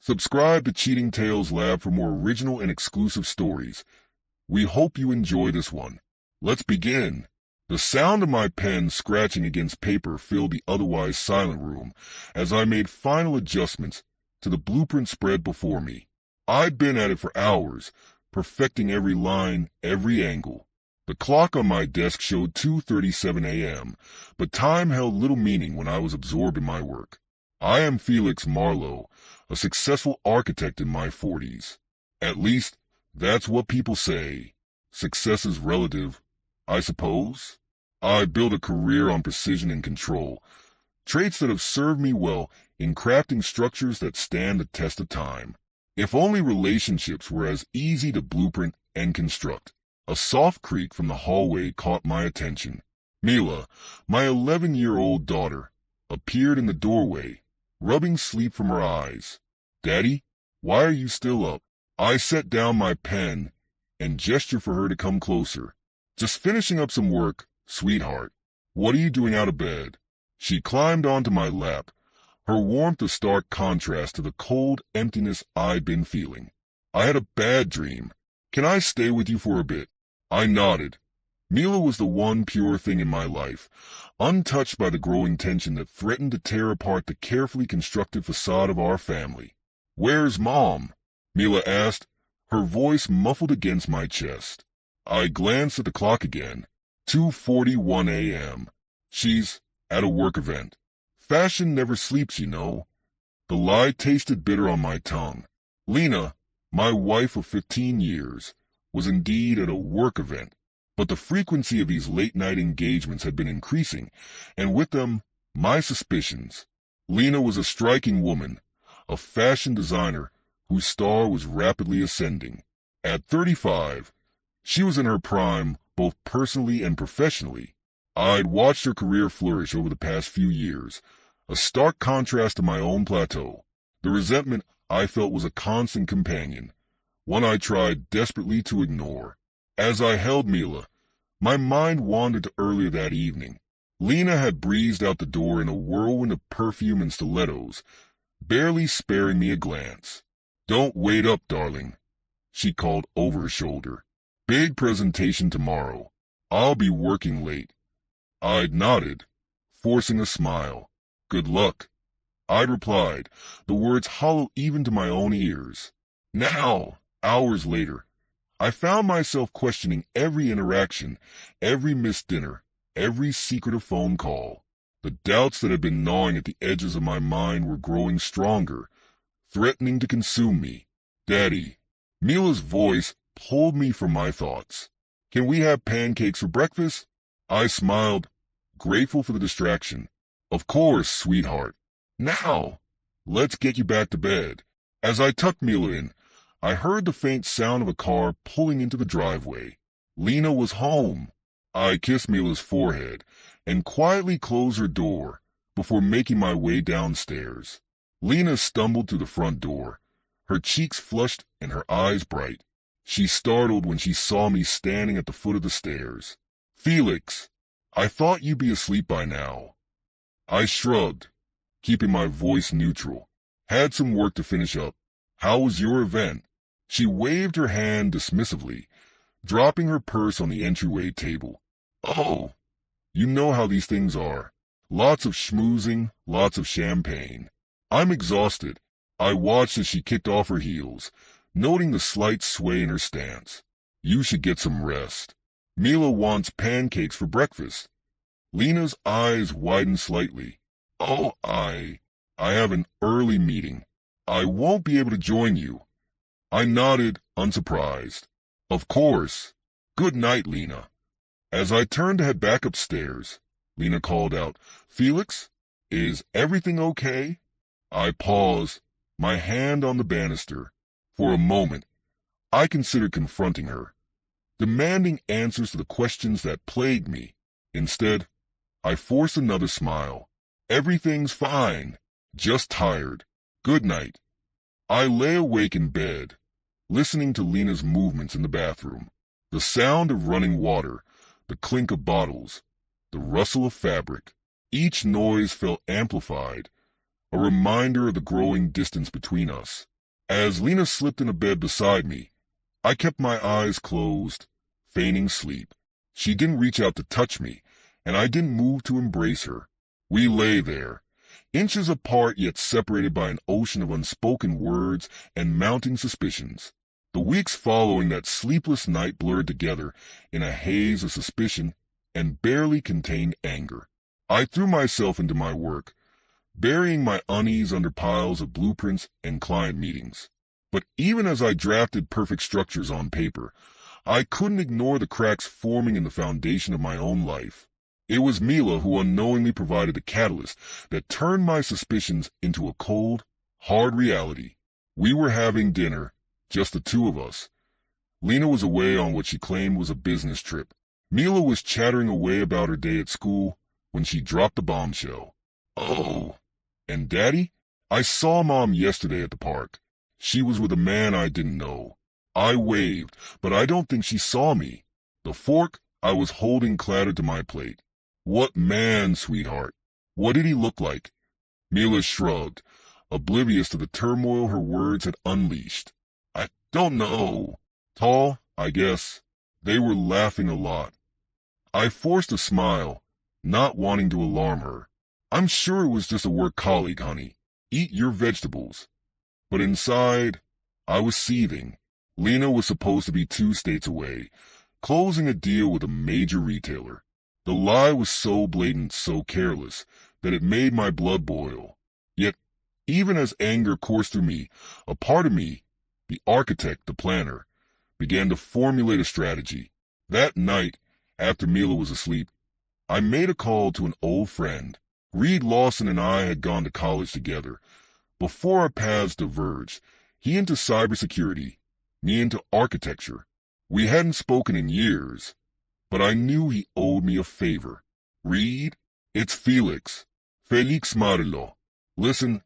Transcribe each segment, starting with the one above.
Subscribe to Cheating Tales Lab for more original and exclusive stories. We hope you enjoy this one. Let's begin. The sound of my pen scratching against paper filled the otherwise silent room as I made final adjustments to the blueprint spread before me. I'd been at it for hours, perfecting every line, every angle. The clock on my desk showed 2:37 a.m., but time held little meaning when I was absorbed in my work. I am Felix Marlowe, a successful architect in my 40s. At least, that's what people say. Success is relative, I suppose. I built a career on precision and control, traits that have served me well in crafting structures that stand the test of time. If only relationships were as easy to blueprint and construct. A soft creak from the hallway caught my attention. Mila, my 11-year-old daughter, appeared in the doorway, rubbing sleep from her eyes. "Daddy, why are you still up?" I set down my pen and gestured for her to come closer. "Just finishing up some work, sweetheart. What are you doing out of bed?" She climbed onto my lap, her warmth a stark contrast to the cold emptiness I'd been feeling. "I had a bad dream. Can I stay with you for a bit?" I nodded. Mila was the one pure thing in my life, untouched by the growing tension that threatened to tear apart the carefully constructed facade of our family. "Where's Mom?" Mila asked, her voice muffled against my chest. I glanced at the clock again. 2:41 a.m. "She's at a work event. Fashion never sleeps, you know." The lie tasted bitter on my tongue. Lena, my wife of 15 years, was indeed at a work event, but the frequency of these late-night engagements had been increasing, and with them, my suspicions. Lena was a striking woman, a fashion designer whose star was rapidly ascending. At 35, she was in her prime both personally and professionally. I'd watched her career flourish over the past few years, a stark contrast to my own plateau. The resentment I felt was a constant companion, one I tried desperately to ignore. As I held Mila, my mind wandered to earlier that evening. Lena had breezed out the door in a whirlwind of perfume and stilettos, barely sparing me a glance. "Don't wait up, darling," she called over her shoulder. "Big presentation tomorrow. I'll be working late." I'd nodded, forcing a smile. "Good luck," I'd replied, the words hollow even to my own ears. Now, hours later, I found myself questioning every interaction, every missed dinner, every secretive phone call. The doubts that had been gnawing at the edges of my mind were growing stronger, threatening to consume me. "Daddy," Mila's voice pulled me from my thoughts. "Can we have pancakes for breakfast?" I smiled, grateful for the distraction. "Of course, sweetheart. Now, let's get you back to bed." As I tucked Mila in, I heard the faint sound of a car pulling into the driveway. Lena was home. I kissed Mila's forehead and quietly closed her door before making my way downstairs. Lena stumbled through the front door, her cheeks flushed and her eyes bright. She startled when she saw me standing at the foot of the stairs. "Felix, I thought you'd be asleep by now." I shrugged, keeping my voice neutral. "Had some work to finish up. How was your event?" She waved her hand dismissively, dropping her purse on the entryway table. "Oh, you know how these things are. Lots of schmoozing, lots of champagne." I'm exhausted. I watched as she kicked off her heels, noting the slight sway in her stance. "You should get some rest. Mila wants pancakes for breakfast." Lena's eyes widened slightly. "Oh, I have an early meeting. I won't be able to join you." I nodded, unsurprised. "Of course. Good night, Lena." As I turned to head back upstairs, Lena called out, "Felix, is everything okay?" I paused, my hand on the banister. For a moment, I considered confronting her, demanding answers to the questions that plagued me. Instead, I forced another smile. "Everything's fine. Just tired. Good night." I lay awake in bed, listening to Lena's movements in the bathroom. The sound of running water, the clink of bottles, the rustle of fabric. Each noise felt amplified, a reminder of the growing distance between us. As Lena slipped into bed beside me, I kept my eyes closed, feigning sleep. She didn't reach out to touch me, and I didn't move to embrace her. We lay there, inches apart yet separated by an ocean of unspoken words and mounting suspicions. The weeks following that sleepless night blurred together in a haze of suspicion and barely contained anger. I threw myself into my work, burying my unease under piles of blueprints and client meetings. But even as I drafted perfect structures on paper, I couldn't ignore the cracks forming in the foundation of my own life. It was Mila who unknowingly provided the catalyst that turned my suspicions into a cold, hard reality. We were having dinner, just the two of us. Lena was away on what she claimed was a business trip. Mila was chattering away about her day at school when she dropped the bombshell. Oh, and Daddy? I saw Mom yesterday at the park. She was with a man I didn't know. I waved, but I don't think she saw me. The fork I was holding clattered to my plate. What man, sweetheart? What did he look like? Mila shrugged, oblivious to the turmoil her words had unleashed. I don't know. Tall, I guess. They were laughing a lot. I forced a smile, not wanting to alarm her. I'm sure it was just a work colleague, honey. Eat your vegetables. But inside, I was seething. Lena was supposed to be 2 states away, closing a deal with a major retailer. The lie was so blatant, so careless, that it made my blood boil. Yet, even as anger coursed through me, a part of me, the architect, the planner, began to formulate a strategy. That night, after Mila was asleep, I made a call to an old friend. Reed Lawson and I had gone to college together. Before our paths diverged, he into cybersecurity, me into architecture. We hadn't spoken in years, but I knew he owed me a favor. Reed, it's Felix. Felix Marlo. Listen,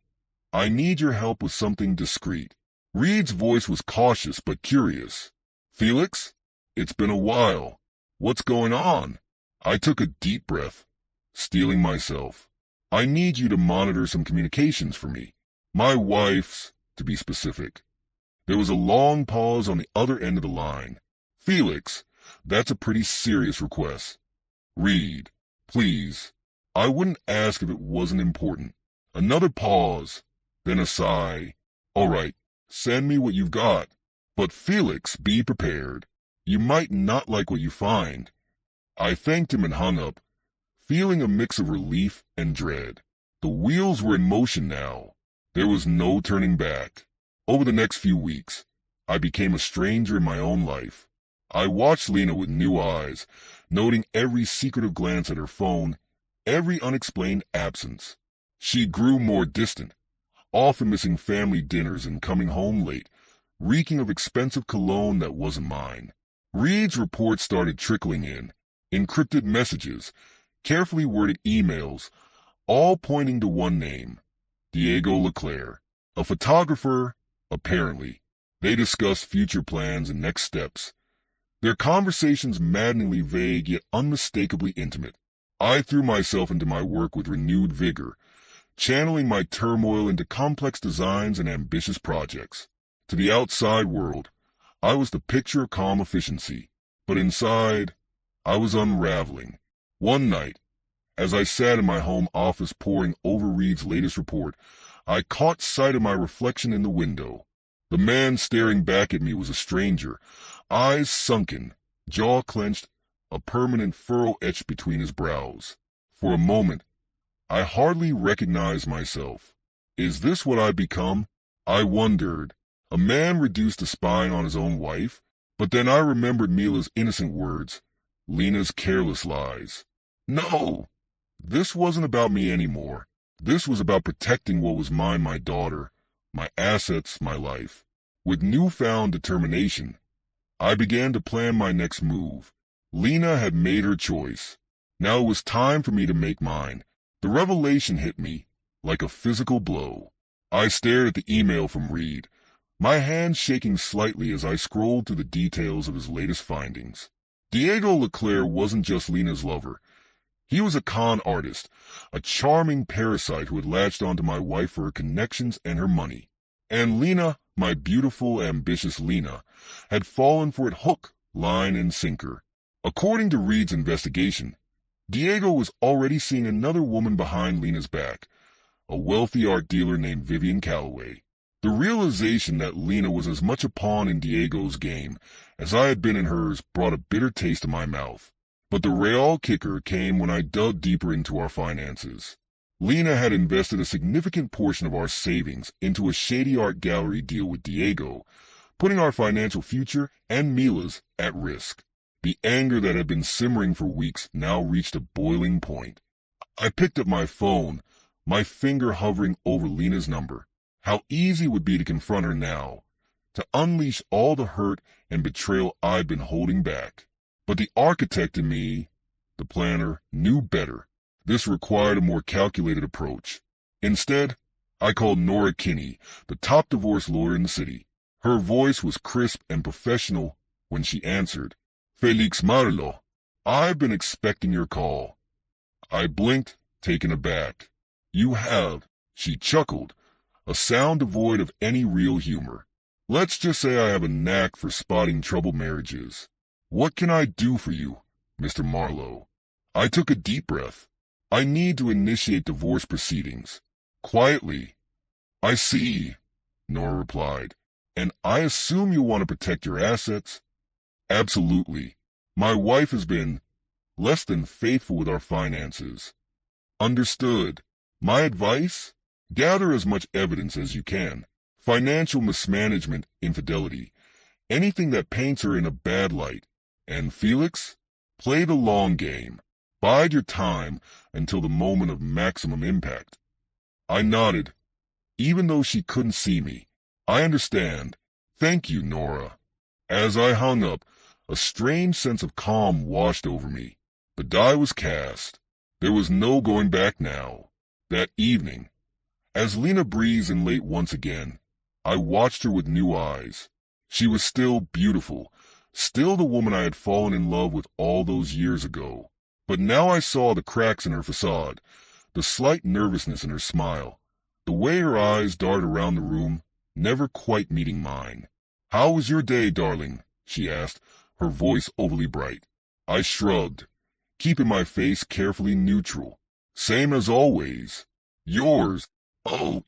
I need your help with something discreet. Reed's voice was cautious but curious. Felix, it's been a while. What's going on? I took a deep breath, steeling myself. I need you to monitor some communications for me. My wife's, to be specific. There was a long pause on the other end of the line. Felix, that's a pretty serious request. Reed, please. I wouldn't ask if it wasn't important. Another pause, then a sigh. All right, send me what you've got. But Felix, be prepared. You might not like what you find. I thanked him and hung up, feeling a mix of relief and dread. The wheels were in motion now. There was no turning back. Over the next few weeks, I became a stranger in my own life. I watched Lena with new eyes, noting every secretive glance at her phone, every unexplained absence. She grew more distant, often missing family dinners and coming home late, reeking of expensive cologne that wasn't mine. Reed's reports started trickling in, encrypted messages, carefully worded emails, all pointing to one name, Diego Leclerc, a photographer, apparently. They discussed future plans and next steps. Their conversations maddeningly vague yet unmistakably intimate. I threw myself into my work with renewed vigor, channeling my turmoil into complex designs and ambitious projects. To the outside world, I was the picture of calm efficiency, but inside, I was unraveling. One night, as I sat in my home office poring over Reed's latest report, I caught sight of my reflection in the window. The man staring back at me was a stranger, eyes sunken, jaw clenched, a permanent furrow etched between his brows. For a moment, I hardly recognized myself. Is this what I've become? I wondered. A man reduced to spying on his own wife? But then I remembered Mila's innocent words, Lena's careless lies. No! This wasn't about me anymore. This was about protecting what was mine, my daughter, my assets, my life. With newfound determination, I began to plan my next move. Lena had made her choice. Now it was time for me to make mine. The revelation hit me like a physical blow. I stared at the email from Reed, my hand shaking slightly as I scrolled through the details of his latest findings. Diego Leclerc wasn't just Lena's lover. He was a con artist, a charming parasite who had latched onto my wife for her connections and her money. And Lena, my beautiful, ambitious Lena, had fallen for it hook, line, and sinker. According to Reed's investigation, Diego was already seeing another woman behind Lena's back, a wealthy art dealer named Vivian Calloway. The realization that Lena was as much a pawn in Diego's game as I had been in hers brought a bitter taste in my mouth. But the real kicker came when I dug deeper into our finances. Lena had invested a significant portion of our savings into a shady art gallery deal with Diego, putting our financial future and Mila's at risk. The anger that had been simmering for weeks now reached a boiling point. I picked up my phone, my finger hovering over Lena's number. How easy it would be to confront her now, to unleash all the hurt and betrayal I'd been holding back. But the architect in me, the planner, knew better. This required a more calculated approach. Instead, I called Nora Kinney, the top divorce lawyer in the city. Her voice was crisp and professional when she answered. Felix Marlo, I've been expecting your call. I blinked, taken aback. You have, she chuckled, a sound devoid of any real humor. Let's just say I have a knack for spotting troubled marriages. What can I do for you, Mr. Marlowe? I took a deep breath. I need to initiate divorce proceedings. Quietly. I see, Nora replied. And I assume you want to protect your assets? Absolutely. My wife has been less than faithful with our finances. Understood. My advice? Gather as much evidence as you can. Financial mismanagement, infidelity, anything that paints her in a bad light. And Felix, play the long game. Bide your time until the moment of maximum impact. I nodded, even though she couldn't see me. I understand. Thank you, Nora. As I hung up, a strange sense of calm washed over me. The die was cast. There was no going back now. That evening, as Lena breathed in late once again, I watched her with new eyes. She was still beautiful, still the woman I had fallen in love with all those years ago. But now I saw the cracks in her facade, the slight nervousness in her smile, the way her eyes darted around the room, never quite meeting mine. How was your day, darling? She asked, her voice overly bright. I shrugged, keeping my face carefully neutral. Same as always. Yours? Oh,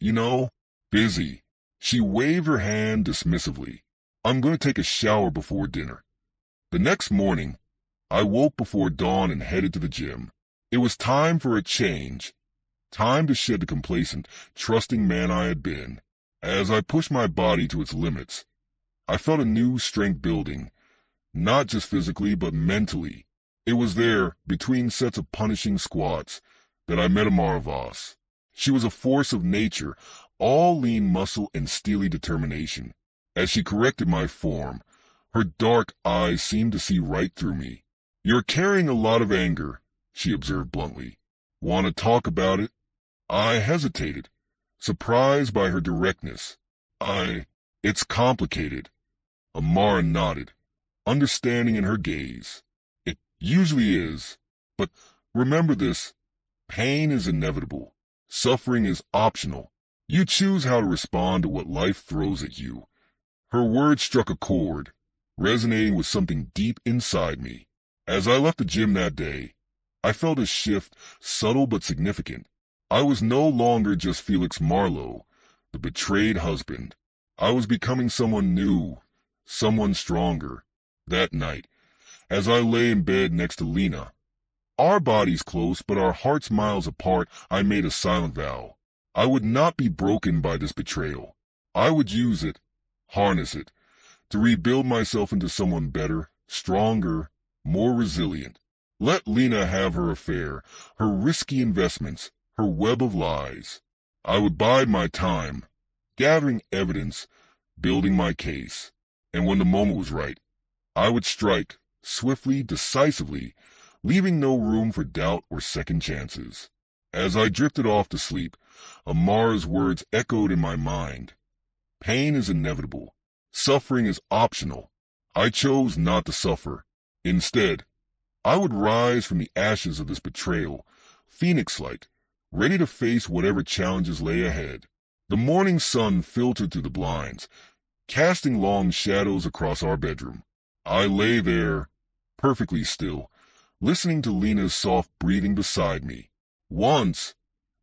busy. She waved her hand dismissively. I'm going to take a shower before dinner. The next morning, I woke before dawn and headed to the gym. It was time for a change. Time to shed the complacent, trusting man I had been. As I pushed my body to its limits, I felt a new strength building, not just physically but mentally. It was there, between sets of punishing squats, that I met Amara Voss. She was a force of nature, all lean muscle and steely determination. As she corrected my form, her dark eyes seemed to see right through me. You're carrying a lot of anger, she observed bluntly. Want to talk about it? I hesitated, surprised by her directness. It's complicated. Amara nodded, understanding in her gaze. It usually is, but remember this, pain is inevitable. Suffering is optional. You choose how to respond to what life throws at you. Her words struck a chord, resonating with something deep inside me. As I left the gym that day, I felt a shift, subtle but significant. I was no longer just Felix Marlowe, the betrayed husband. I was becoming someone new, someone stronger. That night, as I lay in bed next to Lena, our bodies close but our hearts miles apart, I made a silent vow. I would not be broken by this betrayal. I would use it, harness it, to rebuild myself into someone better, stronger, more resilient. Let Lena have her affair, her risky investments, her web of lies. I would bide my time, gathering evidence, building my case. And when the moment was right, I would strike, swiftly, decisively, leaving no room for doubt or second chances. As I drifted off to sleep, Amara's words echoed in my mind. Pain is inevitable. Suffering is optional. I chose not to suffer. Instead, I would rise from the ashes of this betrayal, phoenix-like, ready to face whatever challenges lay ahead. The morning sun filtered through the blinds, casting long shadows across our bedroom. I lay there, perfectly still, listening to Lena's soft breathing beside me. Once,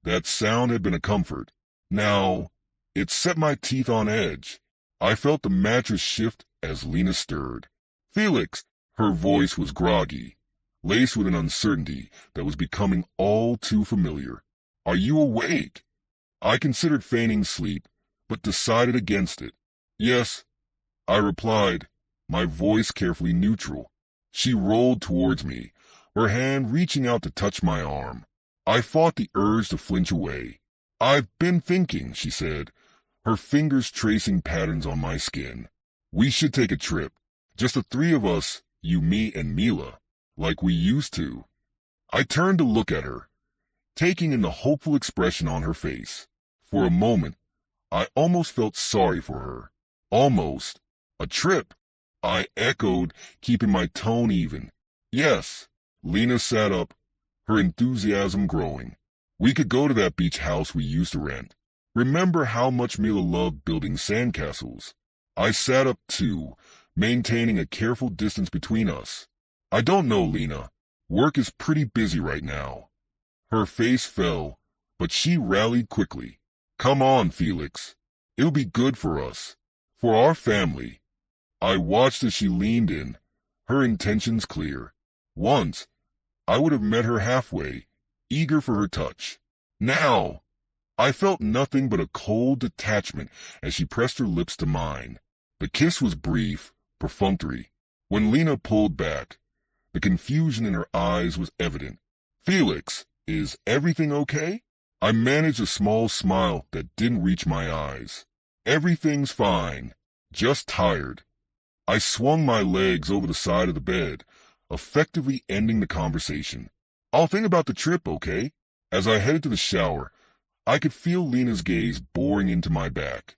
that sound had been a comfort. Now, it set my teeth on edge. I felt the mattress shift as Lena stirred. "Felix!" Her voice was groggy, laced with an uncertainty that was becoming all too familiar. "Are you awake?" I considered feigning sleep, but decided against it. "Yes," I replied, my voice carefully neutral. She rolled towards me, her hand reaching out to touch my arm. I fought the urge to flinch away. "I've been thinking," she said, her fingers tracing patterns on my skin. "We should take a trip. Just the three of us, you, me, and Mila, like we used to." I turned to look at her, taking in the hopeful expression on her face. For a moment, I almost felt sorry for her. Almost. "A trip?" I echoed, keeping my tone even. "Yes." Lena sat up, her enthusiasm growing. "We could go to that beach house we used to rent. Remember how much Mila loved building sandcastles?" I sat up too, maintaining a careful distance between us. "I don't know, Lena. Work is pretty busy right now." Her face fell, but she rallied quickly. "Come on, Felix. It'll be good for us. For our family." I watched as she leaned in, her intentions clear. Once, I would have met her halfway, eager for her touch. Now, I felt nothing but a cold detachment as she pressed her lips to mine. The kiss was brief, perfunctory. When Lena pulled back, the confusion in her eyes was evident. "Felix, is everything okay?" I managed a small smile that didn't reach my eyes. "Everything's fine, just tired." I swung my legs over the side of the bed, effectively ending the conversation. "I'll think about the trip, okay?" As I headed to the shower, I could feel Lena's gaze boring into my back.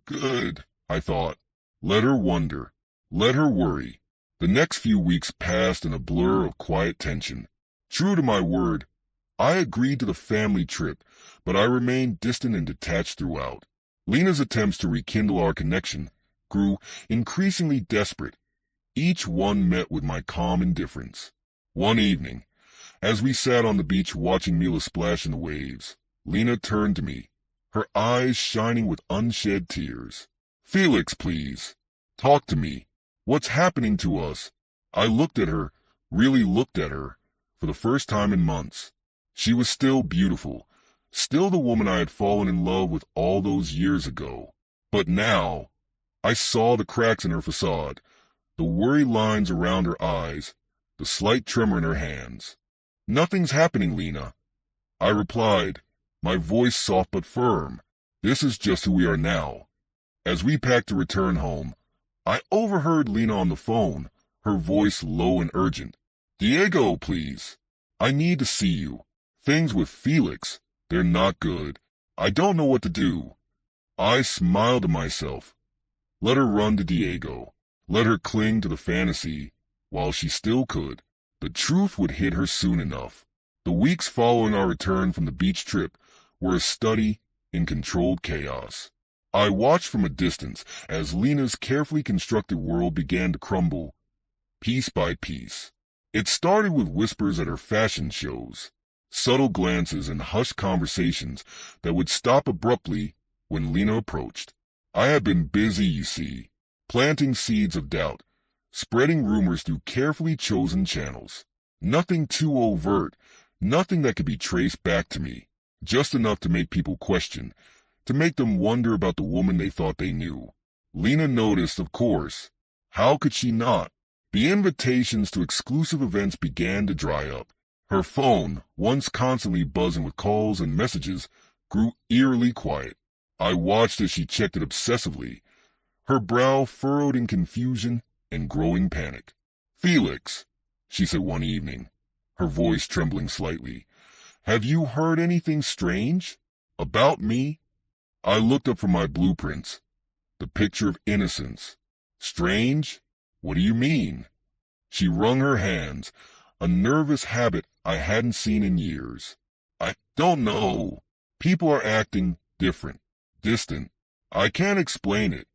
Good, I thought. Let her wonder. Let her worry. The next few weeks passed in a blur of quiet tension. True to my word, I agreed to the family trip, but I remained distant and detached throughout. Lena's attempts to rekindle our connection grew increasingly desperate. Each one met with my calm indifference. One evening, as we sat on the beach watching Mila splash in the waves, Lena turned to me, her eyes shining with unshed tears. "Felix, please. Talk to me. What's happening to us?" I looked at her, really looked at her, for the first time in months. She was still beautiful, still the woman I had fallen in love with all those years ago. But now, I saw the cracks in her facade, the worry lines around her eyes, the slight tremor in her hands. "Nothing's happening, Lena," I replied, my voice soft but firm. "This is just who we are now." As we packed to return home, I overheard Lena on the phone, her voice low and urgent. "Diego, please. I need to see you. Things with Felix, they're not good. I don't know what to do." I smiled to myself. Let her run to Diego. Let her cling to the fantasy while she still could. The truth would hit her soon enough. The weeks following our return from the beach trip were a study in controlled chaos. I watched from a distance as Lena's carefully constructed world began to crumble, piece by piece. It started with whispers at her fashion shows, subtle glances and hushed conversations that would stop abruptly when Lena approached. I had been busy, you see, planting seeds of doubt, spreading rumors through carefully chosen channels. Nothing too overt, nothing that could be traced back to me, just enough to make people question, to make them wonder about the woman they thought they knew. Lena noticed, of course. How could she not? The invitations to exclusive events began to dry up. Her phone, once constantly buzzing with calls and messages, grew eerily quiet. I watched as she checked it obsessively, her brow furrowed in confusion and growing panic. "Felix," she said one evening, her voice trembling slightly, "have you heard anything strange? About me?" I looked up from my blueprints, the picture of innocence. "Strange? What do you mean?" She wrung her hands, a nervous habit I hadn't seen in years. "I don't know. People are acting different. distant. I can't explain it.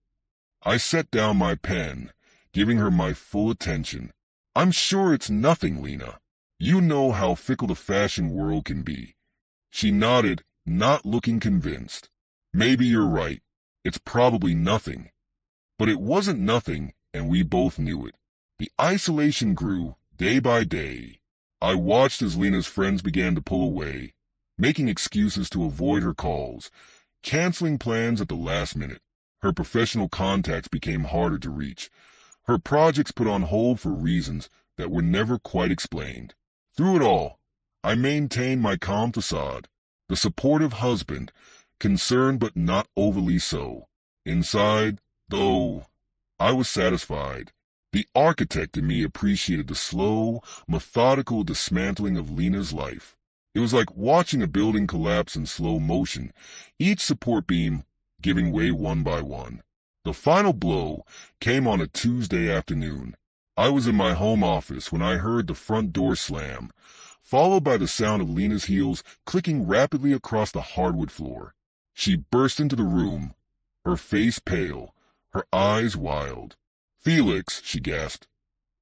I set down my pen, giving her my full attention. I'm sure it's nothing, Lena. You know how fickle the fashion world can be. She nodded, not looking convinced. Maybe you're right. It's probably nothing. But it wasn't nothing, and we both knew it. The isolation grew, day by day. I watched as Lena's friends began to pull away, making excuses to avoid her calls, canceling plans at the last minute. Her professional contacts became harder to reach. Her projects put on hold for reasons that were never quite explained. Through it all, I maintained my calm facade, the supportive husband, concerned but not overly so. Inside, though, I was satisfied. The architect in me appreciated the slow, methodical dismantling of Lena's life. It was like watching a building collapse in slow motion, each support beam giving way one by one. The final blow came on a Tuesday afternoon. I was in my home office when I heard the front door slam, followed by the sound of Lena's heels clicking rapidly across the hardwood floor. She burst into the room, her face pale, her eyes wild. "Felix," she gasped,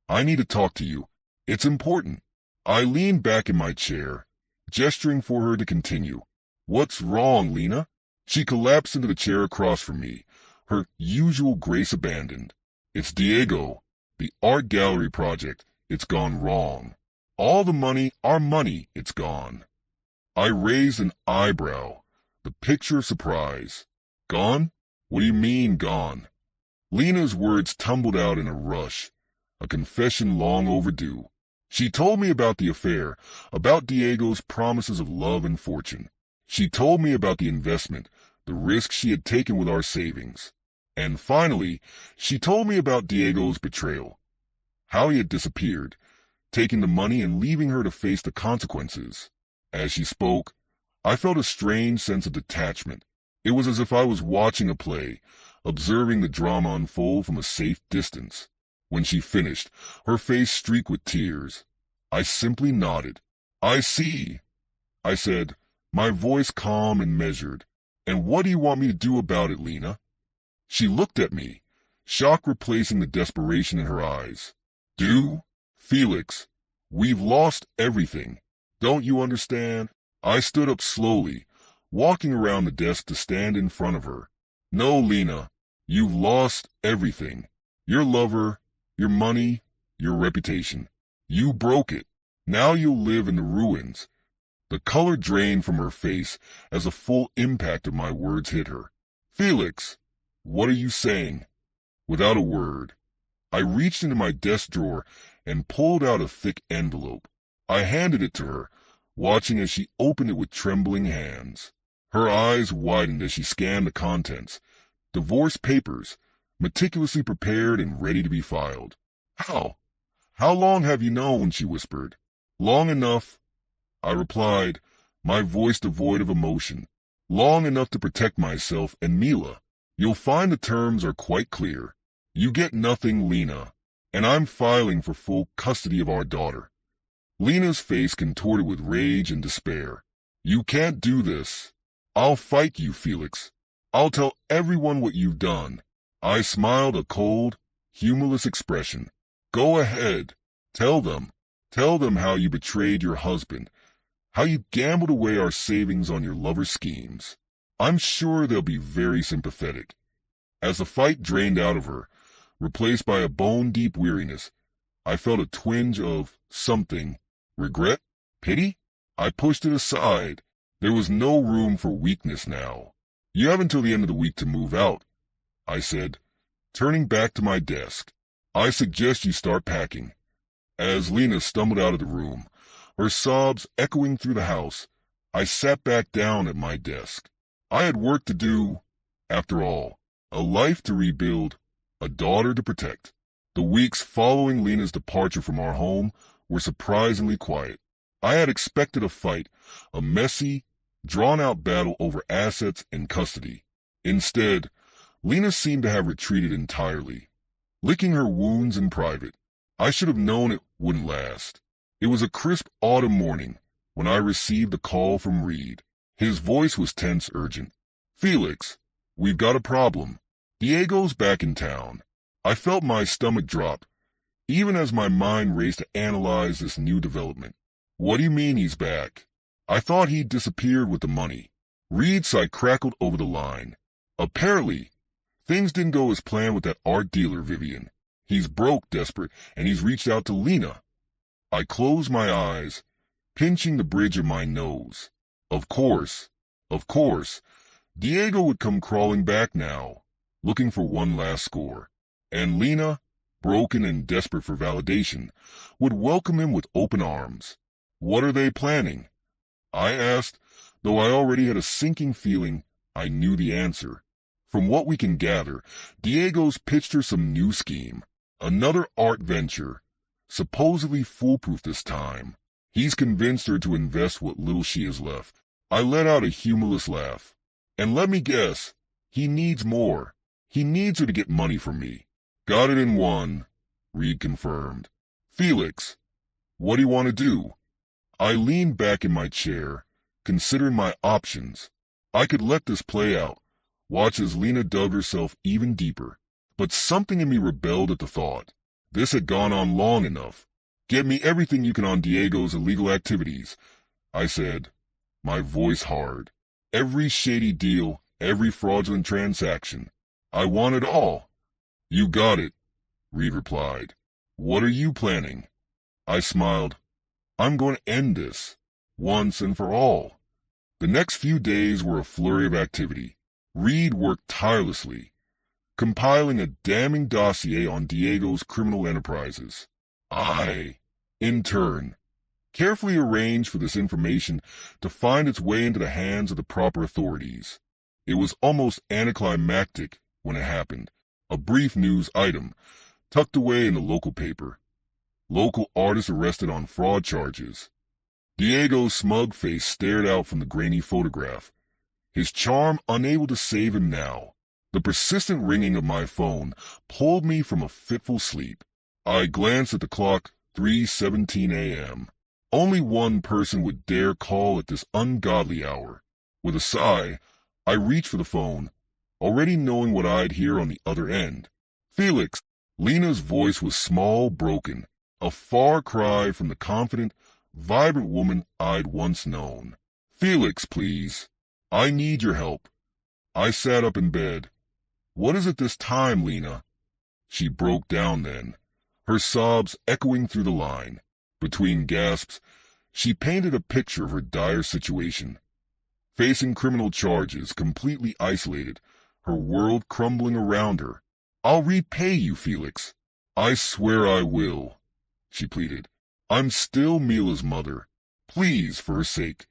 "I need to talk to you. It's important." I leaned back in my chair, gesturing for her to continue. "What's wrong, Lena?" She collapsed into the chair across from me, her usual grace abandoned. "It's Diego. The art gallery project. It's gone wrong. All the money, our money, it's gone." I raised an eyebrow, the picture of surprise. "Gone? What do you mean, gone?" Lena's words tumbled out in a rush, a confession long overdue. She told me about the affair, about Diego's promises of love and fortune. She told me about the investment, the risk she had taken with our savings. And finally, she told me about Diego's betrayal, how he had disappeared, taking the money and leaving her to face the consequences. As she spoke, I felt a strange sense of detachment. It was as if I was watching a play, observing the drama unfold from a safe distance. When she finished, her face streaked with tears. I simply nodded. "I see," I said, my voice calm and measured. "And what do you want me to do about it, Lena?" She looked at me, shock replacing the desperation in her eyes. "Do? Felix, we've lost everything. Don't you understand?" I stood up slowly, walking around the desk to stand in front of her. "No, Lena, you've lost everything. Your lover, your money, your reputation. You broke it. Now you'll live in the ruins." The color drained from her face as the full impact of my words hit her. "Felix, what are you saying?" Without a word, I reached into my desk drawer and pulled out a thick envelope. I handed it to her, watching as she opened it with trembling hands. Her eyes widened as she scanned the contents. Divorce papers, meticulously prepared and ready to be filed. How long have you known?" she whispered. "Long enough," I replied, my voice devoid of emotion. "Long enough to protect myself and Mila. You'll find the terms are quite clear. You get nothing, Lena, and I'm filing for full custody of our daughter." Lena's face contorted with rage and despair. "You can't do this. I'll fight you, Felix. I'll tell everyone what you've done." I smiled a cold, humorless expression. "Go ahead. Tell them how you betrayed your husband, how you gambled away our savings on your lover's schemes. I'm sure they'll be very sympathetic." As the fight drained out of her, replaced by a bone-deep weariness, I felt a twinge of something. Regret? Pity? I pushed it aside. There was no room for weakness now. "You have until the end of the week to move out," I said, turning back to my desk. "I suggest you start packing." As Lena stumbled out of the room, her sobs echoing through the house, I sat back down at my desk. I had work to do, after all, a life to rebuild, a daughter to protect. The weeks following Lena's departure from our home were surprisingly quiet. I had expected a fight, a messy, drawn-out battle over assets and custody. Instead, Lena seemed to have retreated entirely, licking her wounds in private. I should have known it wouldn't last. It was a crisp autumn morning when I received a call from Reed. His voice was tense, urgent. "Felix, we've got a problem. Diego's back in town. I felt my stomach drop, even as my mind raced to analyze this new development. What do you mean he's back? I thought he'd disappeared with the money. Reed's sigh crackled over the line. Apparently, things didn't go as planned with that art dealer, Vivian. He's broke, desperate, and he's reached out to Lena. I closed my eyes, pinching the bridge of my nose. Of course, Diego would come crawling back now, looking for one last score. And Lena, broken and desperate for validation, would welcome him with open arms. What are they planning? I asked, though I already had a sinking feeling I knew the answer. From what we can gather, Diego's pitched her some new scheme, another art venture, supposedly foolproof this time. He's convinced her to invest what little she has left. I let out a humorless laugh. And let me guess, he needs more. He needs her to get money from me. Got it in one, Reed confirmed. Felix, what do you want to do? I leaned back in my chair, considering my options. I could let this play out, watch as Lena dug herself even deeper. But something in me rebelled at the thought. This had gone on long enough. Get me everything you can on Diego's illegal activities, I said, my voice hard. Every shady deal, every fraudulent transaction. I want it all. You got it, Reed replied. What are you planning? I smiled. I'm going to end this, once and for all. The next few days were a flurry of activity. Reed worked tirelessly, compiling a damning dossier on Diego's criminal enterprises. I, in turn, carefully arranged for this information to find its way into the hands of the proper authorities. It was almost anticlimactic when it happened, a brief news item tucked away in the local paper. Local artist arrested on fraud charges. Diego's smug face stared out from the grainy photograph, his charm unable to save him now. The persistent ringing of my phone pulled me from a fitful sleep. I glanced at the clock, 3:17 a.m. Only one person would dare call at this ungodly hour. With a sigh, I reached for the phone, already knowing what I'd hear on the other end. Felix, Lena's voice was small, broken, a far cry from the confident, vibrant woman I'd once known. Felix, please. I need your help. I sat up in bed. What is it this time, Lena? She broke down then, her sobs echoing through the line. Between gasps, she painted a picture of her dire situation. Facing criminal charges, completely isolated, her world crumbling around her. I'll repay you, Felix. I swear I will, she pleaded. I'm still Mila's mother. Please, for her sake.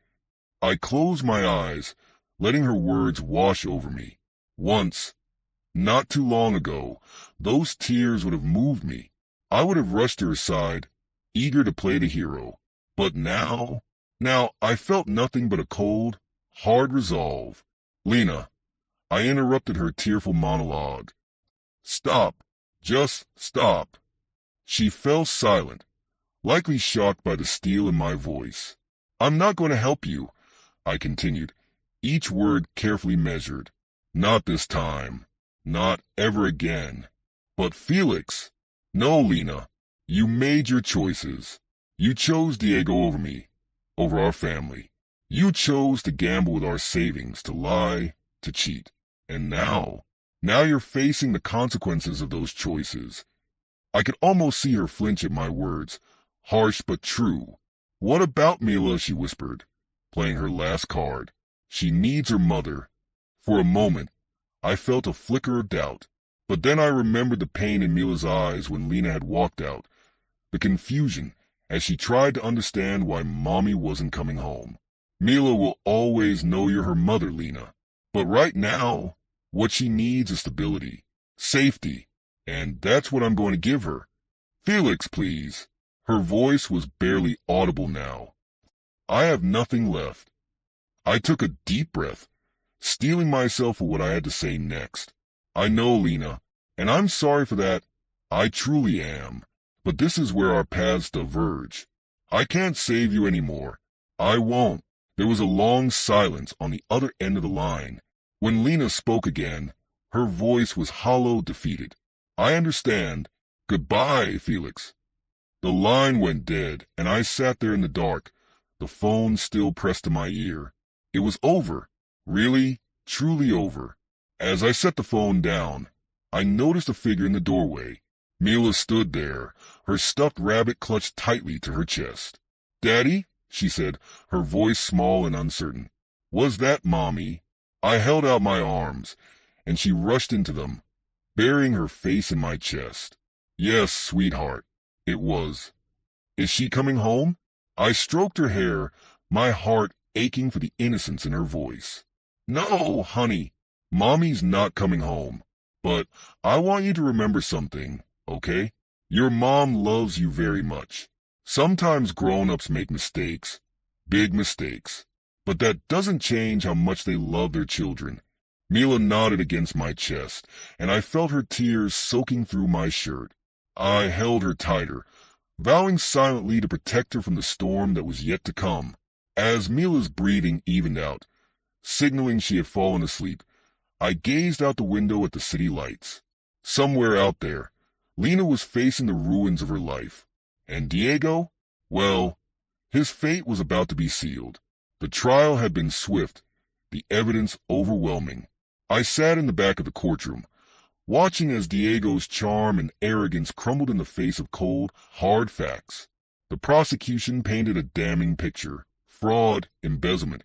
I closed my eyes, letting her words wash over me. Once, not too long ago, those tears would have moved me. I would have rushed to her side, eager to play the hero. But now I felt nothing but a cold, hard resolve. Lena, I interrupted her tearful monologue. Stop. Just stop. She fell silent, likely shocked by the steel in my voice. I'm not going to help you, I continued, each word carefully measured. Not this time. Not ever again. But Felix. No, Lena. You made your choices. You chose Diego over me, over our family. You chose to gamble with our savings, to lie, to cheat. And now you're facing the consequences of those choices. I could almost see her flinch at my words, harsh but true. What about Mila, she whispered, playing her last card. She needs her mother. For a moment, I felt a flicker of doubt, but then I remembered the pain in Mila's eyes when Lena had walked out, the confusion as she tried to understand why Mommy wasn't coming home. Mila will always know you're her mother, Lena, but right now, what she needs is stability, safety, and that's what I'm going to give her. Felix, please. Her voice was barely audible now. I have nothing left. I took a deep breath, steeling myself for what I had to say next. I know, Lena, and I'm sorry for that. I truly am. But this is where our paths diverge. I can't save you anymore. I won't. There was a long silence on the other end of the line. When Lena spoke again, her voice was hollow, defeated. I understand. Goodbye, Felix. The line went dead, and I sat there in the dark, the phone still pressed to my ear. It was over. Really, truly over. As I set the phone down, I noticed a figure in the doorway. Mila stood there, her stuffed rabbit clutched tightly to her chest. "Daddy?" she said, her voice small and uncertain. "Was that Mommy?" I held out my arms, and she rushed into them, burying her face in my chest. "Yes, sweetheart, it was." "Is she coming home?" I stroked her hair, my heart aching for the innocence in her voice. "No, honey, Mommy's not coming home. But I want you to remember something, okay? Your mom loves you very much. Sometimes grown-ups make mistakes, big mistakes, but that doesn't change how much they love their children." Mila nodded against my chest, and I felt her tears soaking through my shirt. I held her tighter, vowing silently to protect her from the storm that was yet to come. As Mila's breathing evened out, signaling she had fallen asleep, I gazed out the window at the city lights. Somewhere out there, Lena was facing the ruins of her life. And Diego? Well, his fate was about to be sealed. The trial had been swift, the evidence overwhelming. I sat in the back of the courtroom, watching as Diego's charm and arrogance crumbled in the face of cold, hard facts. The prosecution painted a damning picture: fraud, embezzlement,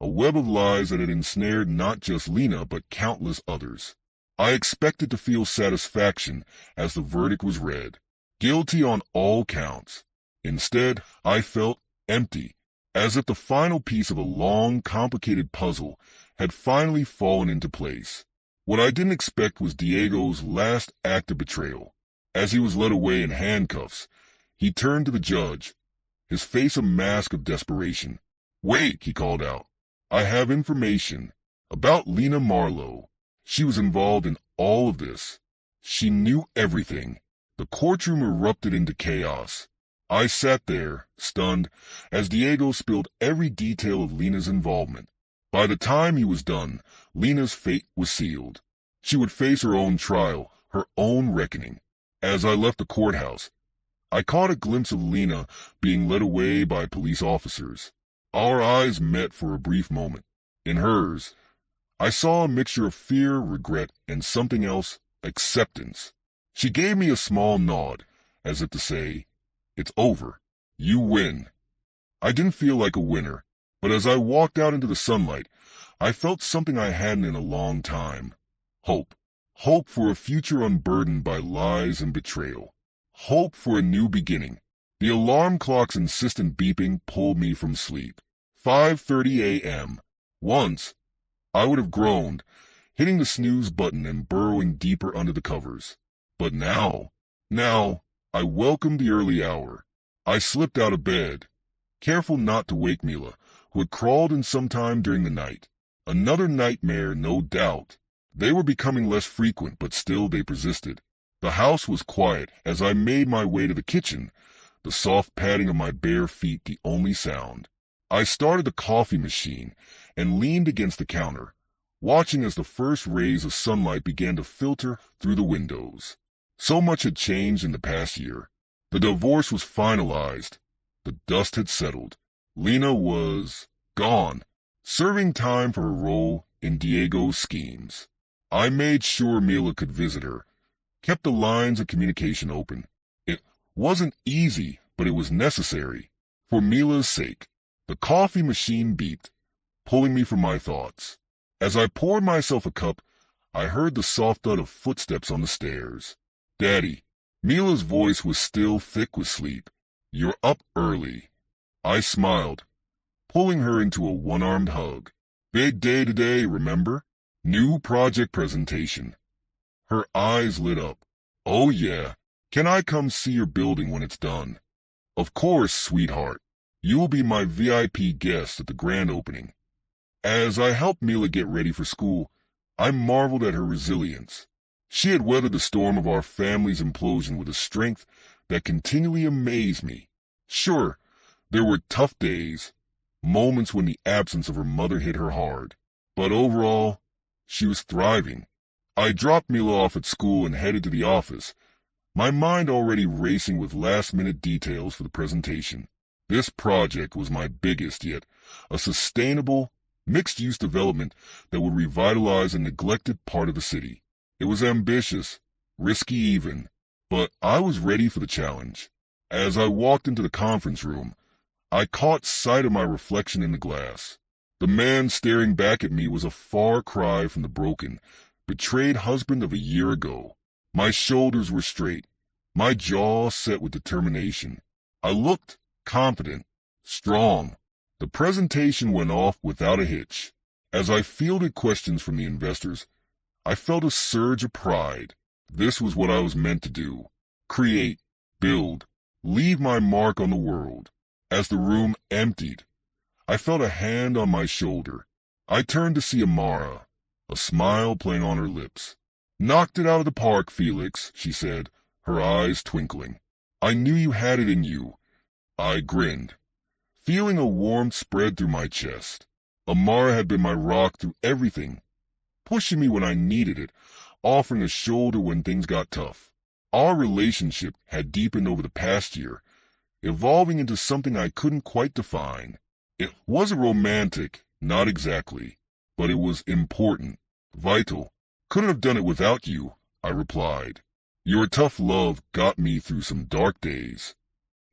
a web of lies that had ensnared not just Lena but countless others. I expected to feel satisfaction as the verdict was read, guilty on all counts. Instead, I felt empty, as if the final piece of a long, complicated puzzle had finally fallen into place. What I didn't expect was Diego's last act of betrayal. As he was led away in handcuffs, he turned to the judge, his face a mask of desperation. "Wait," he called out. "I have information about Lena Marlowe. She was involved in all of this. She knew everything." The courtroom erupted into chaos. I sat there, stunned, as Diego spilled every detail of Lena's involvement. By the time he was done, Lena's fate was sealed. She would face her own trial, her own reckoning. As I left the courthouse, I caught a glimpse of Lena being led away by police officers. Our eyes met for a brief moment. In hers, I saw a mixture of fear, regret, and something else: acceptance. She gave me a small nod, as if to say, "It's over. You win." I didn't feel like a winner, but as I walked out into the sunlight, I felt something I hadn't in a long time. Hope. Hope for a future unburdened by lies and betrayal. Hope for a new beginning. The alarm clock's insistent beeping pulled me from sleep. 5:30 a.m. Once, I would have groaned, hitting the snooze button and burrowing deeper under the covers. But now, I welcomed the early hour. I slipped out of bed, careful not to wake Mila, who had crawled in sometime during the night. Another nightmare, no doubt. They were becoming less frequent, but still they persisted. The house was quiet as I made my way to the kitchen, the soft padding of my bare feet the only sound. I started the coffee machine and leaned against the counter, watching as the first rays of sunlight began to filter through the windows. So much had changed in the past year. The divorce was finalized. The dust had settled. Lena was gone, serving time for her role in Diego's schemes. I made sure Mila could visit her, kept the lines of communication open. It wasn't easy, but it was necessary. For Mila's sake. The coffee machine beeped, pulling me from my thoughts. As I poured myself a cup, I heard the soft thud of footsteps on the stairs. "Daddy." Mila's voice was still thick with sleep. "You're up early." I smiled, pulling her into a one-armed hug. "Big day today, remember? New project presentation." Her eyes lit up. "Oh yeah. Can I come see your building when it's done?" "Of course, sweetheart. You will be my VIP guest at the grand opening." As I helped Mila get ready for school, I marveled at her resilience. She had weathered the storm of our family's implosion with a strength that continually amazed me. Sure, there were tough days, moments when the absence of her mother hit her hard, but overall, She was thriving. I dropped Mila off at school and headed to the office, my mind already racing with last-minute details for the presentation. This project was my biggest yet, a sustainable, mixed-use development that would revitalize a neglected part of the city. It was ambitious, risky even, but I was ready for the challenge. As I walked into the conference room, I caught sight of my reflection in the glass. The man staring back at me was a far cry from the broken, betrayed husband of a year ago. My shoulders were straight, my jaw set with determination. I looked confident, strong. The presentation went off without a hitch. As I fielded questions from the investors, I felt a surge of pride. This was what I was meant to do. Create, build, leave my mark on the world. As the room emptied, I felt a hand on my shoulder. I turned to see Amara, a smile playing on her lips. "Knocked it out of the park, Felix," she said, her eyes twinkling. "I knew you had it in you." I grinned, feeling a warmth spread through my chest. Amara had been my rock through everything, pushing me when I needed it, offering a shoulder when things got tough. Our relationship had deepened over the past year, evolving into something I couldn't quite define. It wasn't romantic, not exactly, but it was important, vital. "Couldn't have done it without you," I replied. "Your tough love got me through some dark days."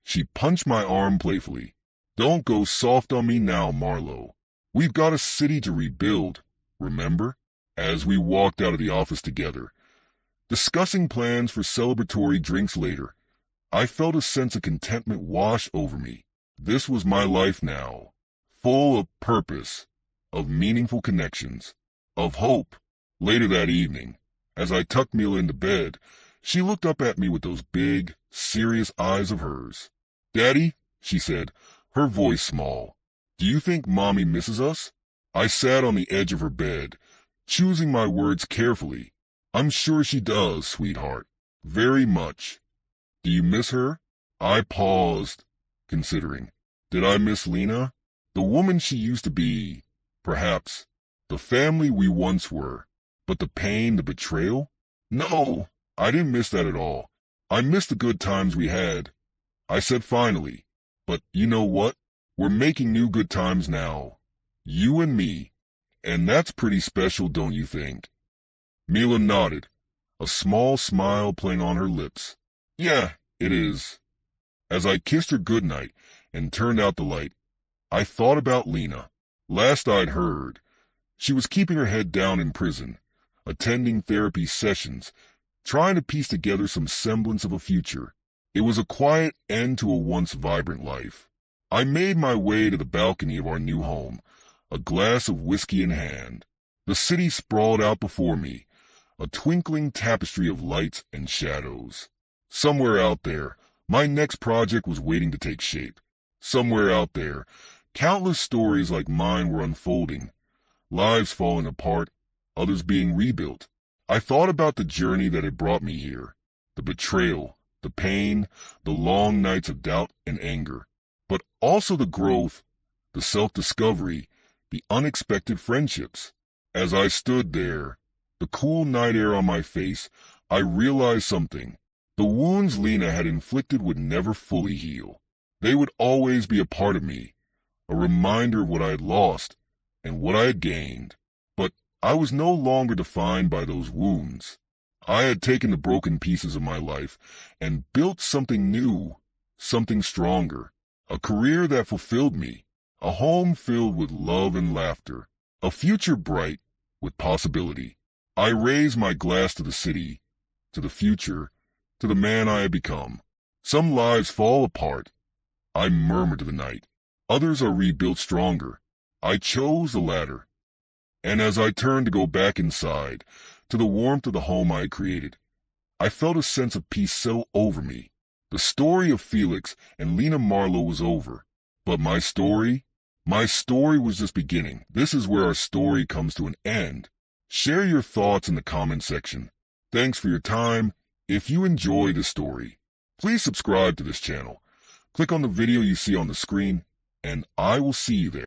She punched my arm playfully. "Don't go soft on me now, Marlo. We've got a city to rebuild, remember?" As we walked out of the office together, discussing plans for celebratory drinks later, I felt a sense of contentment wash over me. This was my life now, full of purpose, of meaningful connections, of hope. Later that evening, as I tucked Mila into bed, she looked up at me with those big, serious eyes of hers. "Daddy," she said, her voice small, "do you think Mommy misses us?" I sat on the edge of her bed, choosing my words carefully. "I'm sure she does, sweetheart. Very much." "Do you miss her?" I paused, considering. Did I miss Lena? The woman she used to be? Perhaps. The family we once were. But the pain, the betrayal? No, I didn't miss that at all. I missed the good times we had. I said finally, "But you know what? We're making new good times now. You and me. And that's pretty special, don't you think?" Mila nodded, a small smile playing on her lips. "Yeah, it is." As I kissed her goodnight and turned out the light, I thought about Lena. Last I'd heard, she was keeping her head down in prison, attending therapy sessions, trying to piece together some semblance of a future. It was a quiet end to a once vibrant life. I made my way to the balcony of our new home, a glass of whiskey in hand. The city sprawled out before me, a twinkling tapestry of lights and shadows. Somewhere out there, my next project was waiting to take shape. Somewhere out there, countless stories like mine were unfolding, lives falling apart, others being rebuilt. I thought about the journey that had brought me here, the betrayal, the pain, the long nights of doubt and anger, but also the growth, the self-discovery, the unexpected friendships. As I stood there, the cool night air on my face, I realized something. The wounds Lena had inflicted would never fully heal. They would always be a part of me, a reminder of what I had lost and what I had gained. But I was no longer defined by those wounds. I had taken the broken pieces of my life and built something new, something stronger, a career that fulfilled me, a home filled with love and laughter, a future bright with possibility. I raised my glass to the city, to the future, to the man I had become. Some lives fall apart. I murmured to the night. Others are rebuilt stronger. I chose the latter. And as I turned to go back inside, to the warmth of the home I had created, I felt a sense of peace settle over me. The story of Felix and Lena Marlowe was over. But my story was just beginning. This is where our story comes to an end. Share your thoughts in the comment section. Thanks for your time. If you enjoy this story, please subscribe to this channel. Click on the video you see on the screen, and I will see you there.